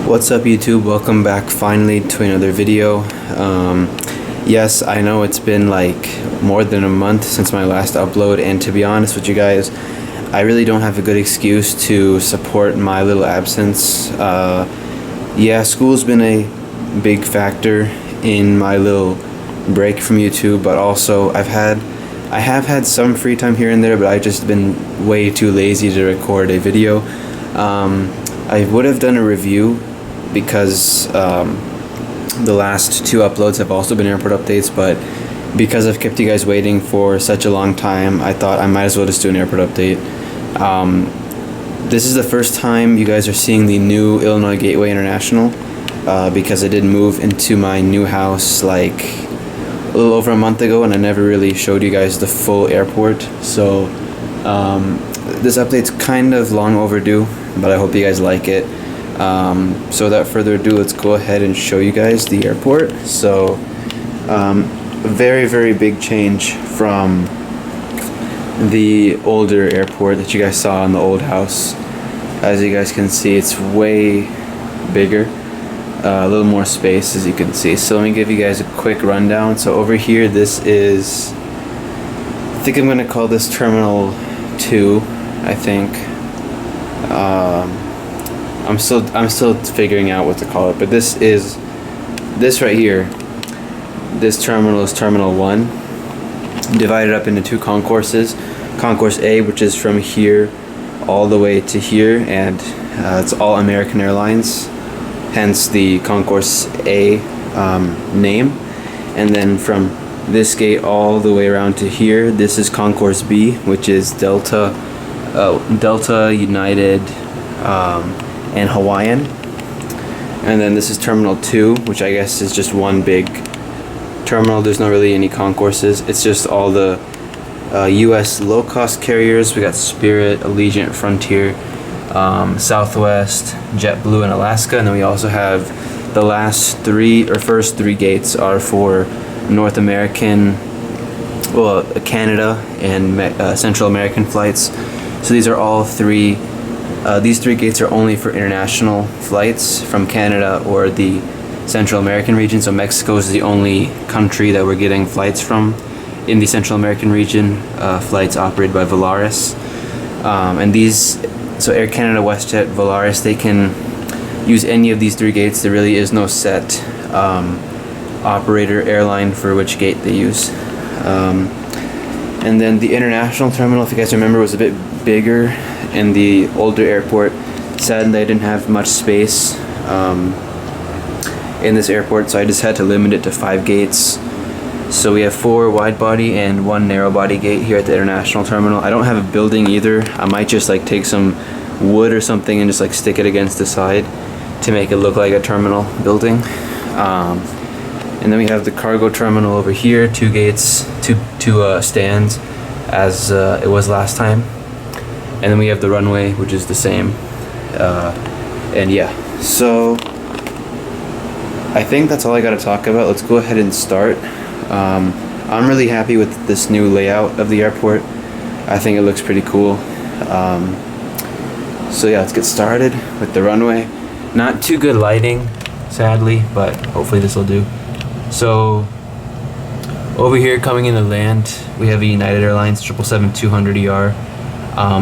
What's up YouTube? Welcome back finally to another video. Yes, I know it's been like more than a month since my last upload, and to be honest with you guys, I really don't have a good excuse to support my little absence. Yeah, school's been a big factor in my little break from YouTube, but also I have had some free time here and there, but I've just been way too lazy to record a video. I would have done a review because the last two uploads have also been airport updates, but because I've kept you guys waiting for such a long time, I thought I might as well just do an airport update. This is the first time you guys are seeing the new Illinois Gateway International, because I did move into my new house like a little over a month ago, and I never really showed you guys the full airport. So this update's kind of long overdue, but I hope you guys like it. So without further ado, let's go ahead and show you guys the airport. So a very big change from the older airport that you guys saw in the old house. As you guys can see, it's way bigger, a little more space, as you can see. So let me give you guys a quick rundown. So over here, this is, I think I'm gonna call this Terminal 2, I think. I'm still figuring out what to call it, but this right here, this terminal is Terminal 1, divided up into two concourses. Concourse A, which is from here all the way to here, and it's all American Airlines, hence the Concourse A name. And then from this gate all the way around to here, this is Concourse B, which is Delta, United, and Hawaiian. And then this is Terminal 2, which I guess is just one big terminal. There's not really any concourses. It's just all the US low-cost carriers. We got Spirit, Allegiant, Frontier, Southwest, JetBlue, and Alaska. And then we also have the first three gates are for North American, well, Canada and Central American flights. So these are all three. These three gates are only for international flights from Canada or the Central American region. So Mexico is the only country that we're getting flights from in the Central American region, flights operated by Volaris. And these, so Air Canada, WestJet, Volaris, they can use any of these three gates. There really is no set operator airline for which gate they use. And then the international terminal, if you guys remember, was a bit bigger in the older airport. Sadly, I didn't have much space in this airport, so I just had to limit it to 5 gates. So we have 4 wide body and 1 narrow body gate here at the international terminal. I don't have a building either. I might just like take some wood or something and just like stick it against the side to make it look like a terminal building. And then we have the cargo terminal over here, 2 gates, two stands, as it was last time. And then we have the runway, which is the same. And yeah, so I think that's all I got to talk about. Let's go ahead and start. I'm really happy with this new layout of the airport. I think it looks pretty cool. So yeah, let's get started with the runway. Not too good lighting, sadly, but hopefully this will do. So over here, coming in to land, we have a United Airlines 777-200ER.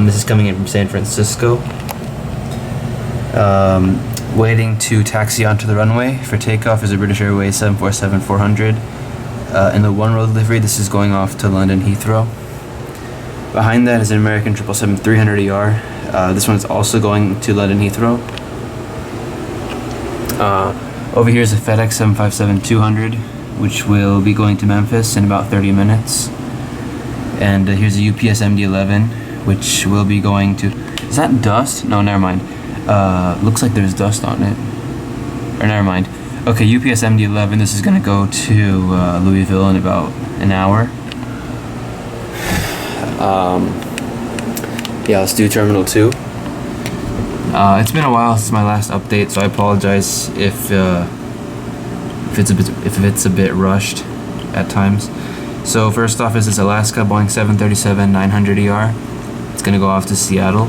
This is coming in from San Francisco. Waiting to taxi onto the runway for takeoff is a British Airways 747-400. In the one-row delivery, this is going off to London Heathrow. Behind that is an American 777-300ER. This one is also going to London Heathrow. Over here is a FedEx 757-200, which will be going to Memphis in about 30 minutes. And here's a UPS MD-11, which will be going to, is that dust? No, never mind. Looks like there's dust on it. Or never mind. Okay, UPS MD-11, this is gonna go to Louisville in about an hour. Yeah, let's do Terminal 2. It's been a while since my last update, so I apologize if it's a bit rushed at times. So first off is this Alaska Boeing 737-900ER. It's gonna go off to Seattle.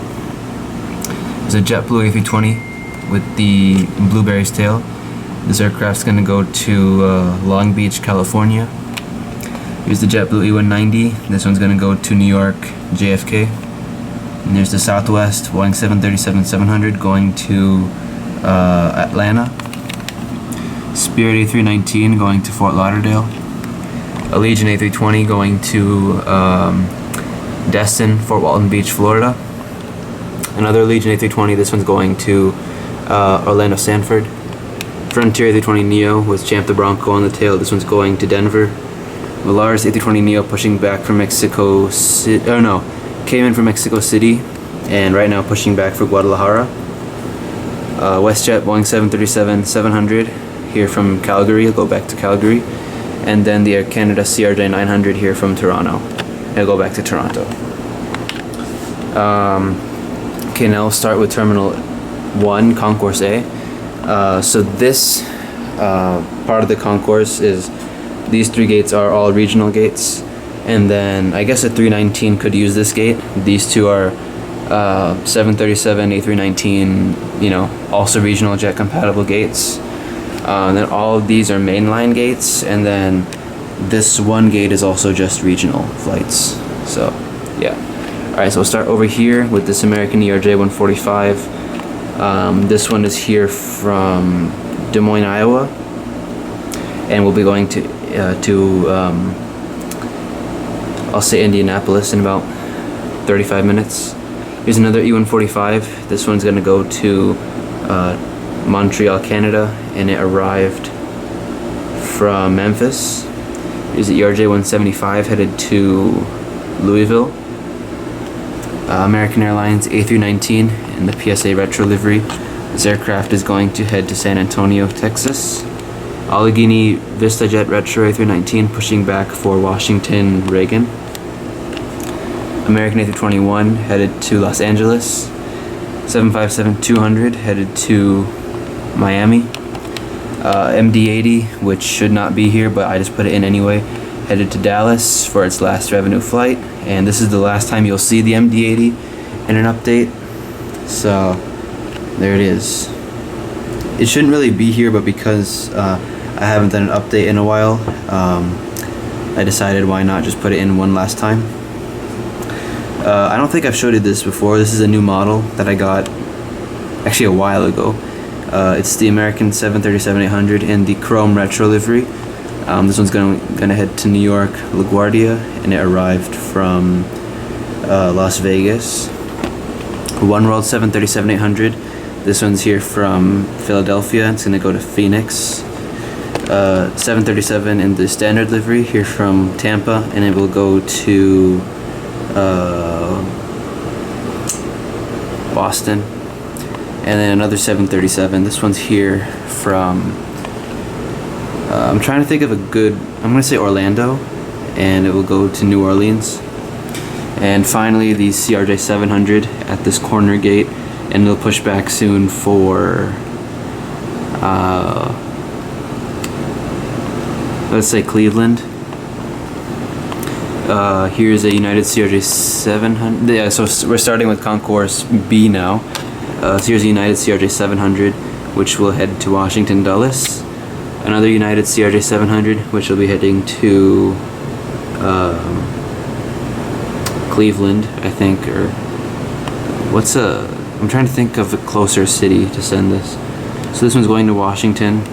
There's a JetBlue A320 with the Blueberry's tail. This aircraft's gonna go to Long Beach, California. Here's the JetBlue E190. This one's gonna go to New York, JFK. And there's the Southwest Boeing 737-700 going to Atlanta. Spirit A319 going to Fort Lauderdale. Allegiant A320 going to Destin, Fort Walton Beach, Florida. Another Allegiant A320, this one's going to Orlando Sanford. Frontier A320neo with Champ the Bronco on the tail, this one's going to Denver. Volaris A320neo pushing back from Mexico City, came in from Mexico City and right now pushing back for Guadalajara. WestJet Boeing 737-700 here from Calgary, it'll go back to Calgary. And then the Air Canada CRJ900 here from Toronto. It'll go back to Toronto. Okay, now we'll start with Terminal 1, Concourse A. So this part of the concourse is, these three gates are all regional gates. And then I guess a 319 could use this gate. These two are 737, A319, also regional jet compatible gates. And then all of these are mainline gates, and then this one gate is also just regional flights. So yeah. Alright, so we'll start over here with this American ERJ 145. This one is here from Des Moines, Iowa, and we'll be going to I'll say Indianapolis in about 35 minutes. Here's another E145. This one's gonna go to Montreal, Canada, and it arrived from Memphis. Here's the ERJ 175 headed to Louisville. American Airlines A319 in the PSA retro livery. This aircraft is going to head to San Antonio, Texas. Allegheny VistaJet retro A319 pushing back for Washington, Reagan. American A321 headed to Los Angeles. 757-200 headed to Miami. MD-80, which should not be here, but I just put it in anyway, headed to Dallas for its last revenue flight. And this is the last time you'll see the MD-80 in an update. So there it is. It shouldn't really be here, but because I haven't done an update in a while, I decided why not just put it in one last time. I don't think I've showed you this before. This is a new model that I got actually a while ago. It's the American 737-800 in the chrome retro livery. This one's gonna head to New York, LaGuardia, and it arrived from Las Vegas. One World 737-800. This one's here from Philadelphia. It's gonna go to Phoenix. 737 in the standard livery here from Tampa, and it will go to Boston. And then another 737. This one's here from I'm trying to think of a good, I'm gonna say Orlando, and it will go to New Orleans. And finally the CRJ 700 at this corner gate, and it'll push back soon for let's say Cleveland. Here's a United CRJ 700. Yeah, so we're starting with Concourse B now. So here's a United CRJ 700, which will head to Washington Dulles. Another United CRJ 700, which will be heading to Cleveland, I think, or I'm trying to think of a closer city to send this. So this one's going to Washington.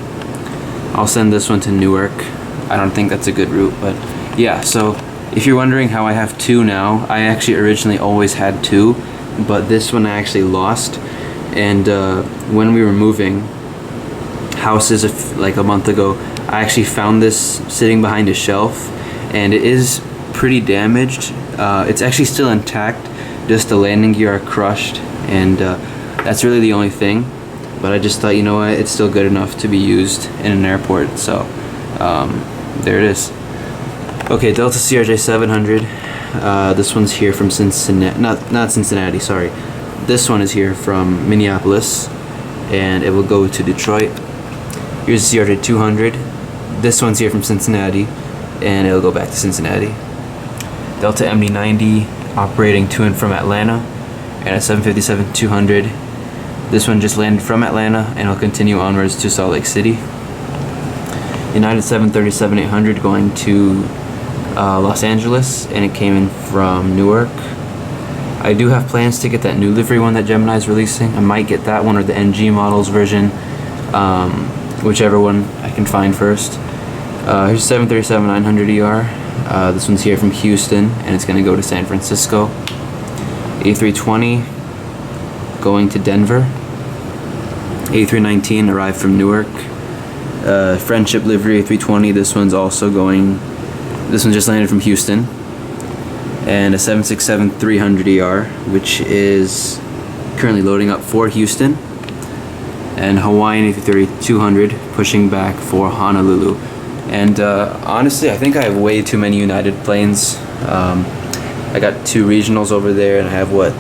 I'll send this one to Newark. I don't think that's a good route, but yeah. So if you're wondering how I have two now, I actually originally always had two, but this one I actually lost. And when we were moving houses like a month ago, I actually found this sitting behind a shelf, and it is pretty damaged. It's actually still intact, just the landing gear are crushed, and that's really the only thing. But I just thought, you know what, it's still good enough to be used in an airport, so there it is. Okay, Delta CRJ 700. This one's here from Cincinnati, not Cincinnati, sorry. This one is here from Minneapolis, and it will go to Detroit. Here's CRJ 200. This one's here from Cincinnati, and it'll go back to Cincinnati. Delta MD-90 operating to and from Atlanta, and a 757-200 This one just landed from Atlanta and will continue onwards to Salt Lake City. United 737-800 going to Los Angeles, and it came in from Newark. I do have plans to get that new livery one that Gemini is releasing. I might get that one or the NG models version, whichever one I can find first. Here's 737-900ER. This one's here from Houston, and it's going to go to San Francisco. A320 going to Denver. A319 arrived from Newark. Friendship livery A320. This one's also going. This one just landed from Houston. And a 767-300ER, which is currently loading up for Houston. And Hawaiian A330-200 pushing back for Honolulu. And honestly, I think I have way too many United planes. I got 2 regionals over there, and I have what,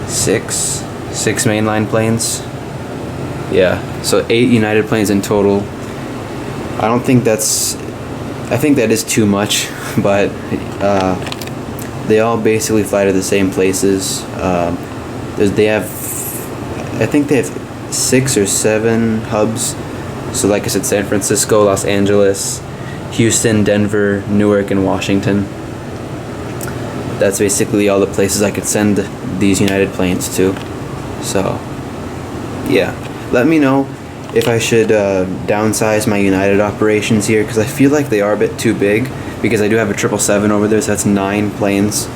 6 mainline planes. Yeah, so 8 United planes in total. I don't think that's. I think that is too much, but they all basically fly to the same places. They have, I think they have 6 or 7 hubs. So like I said, San Francisco, Los Angeles, Houston, Denver, Newark, and Washington. That's basically all the places I could send these United planes to. So, yeah. Let me know if I should downsize my United operations here, because I feel like they are a bit too big, because I do have a 777 over there, so that's 9 planes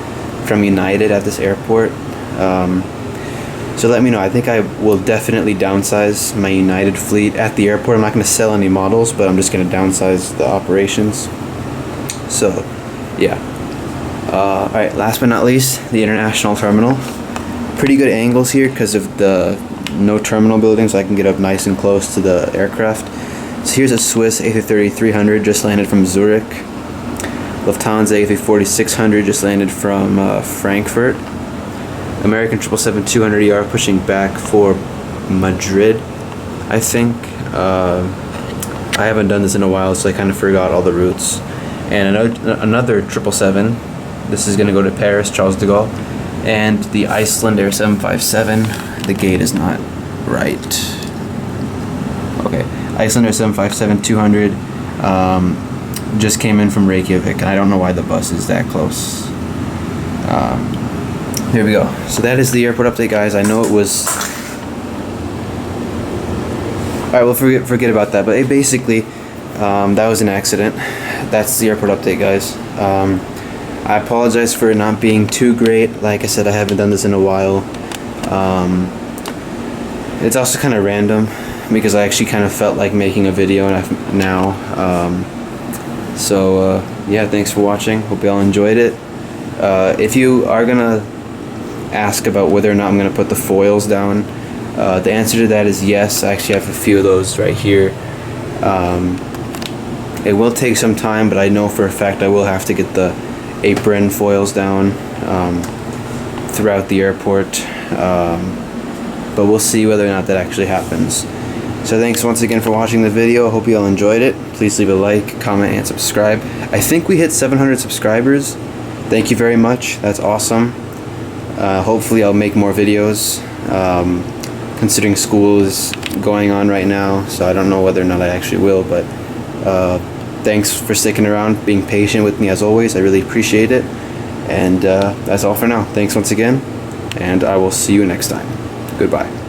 from United at this airport. So let me know. I think I will definitely downsize my United fleet at the airport. I'm not going to sell any models, but I'm just going to downsize the operations. So, yeah. Alright, last but not least, the international terminal. Pretty good angles here because of the no terminal building, so I can get up nice and close to the aircraft. So here's a Swiss A330-300 just landed from Zurich. Lufthansa A340-600 just landed from Frankfurt. American 777-200ER pushing back for Madrid, I think. I haven't done this in a while, so I kind of forgot all the routes. And another 777. This is going to go to Paris, Charles de Gaulle. And the Iceland Air 757. The gate is not right. Okay, Iceland Air 757-200 just came in from Reykjavik, and I don't know why the bus is that close. Here we go. So that is the airport update, guys. I know it was. Alright, well, forget about that. But basically, that was an accident. That's the airport update, guys. I apologize for it not being too great. Like I said, I haven't done this in a while. It's also kind of random because I actually kind of felt like making a video now. Yeah, thanks for watching. Hope you all enjoyed it. If you are gonna ask about whether or not I'm gonna put the foils down, the answer to that is yes. I actually have a few of those right here. It will take some time, but I know for a fact I will have to get the apron foils down throughout the airport. But we'll see whether or not that actually happens. So thanks once again for watching the video. Hope you all enjoyed it. Please leave a like, comment, and subscribe. I think we hit 700 subscribers. Thank you very much. That's awesome. Hopefully I'll make more videos. Considering school is going on right now, so I don't know whether or not I actually will, but thanks for sticking around, being patient with me as always. I really appreciate it. And that's all for now. Thanks once again, and I will see you next time. Goodbye.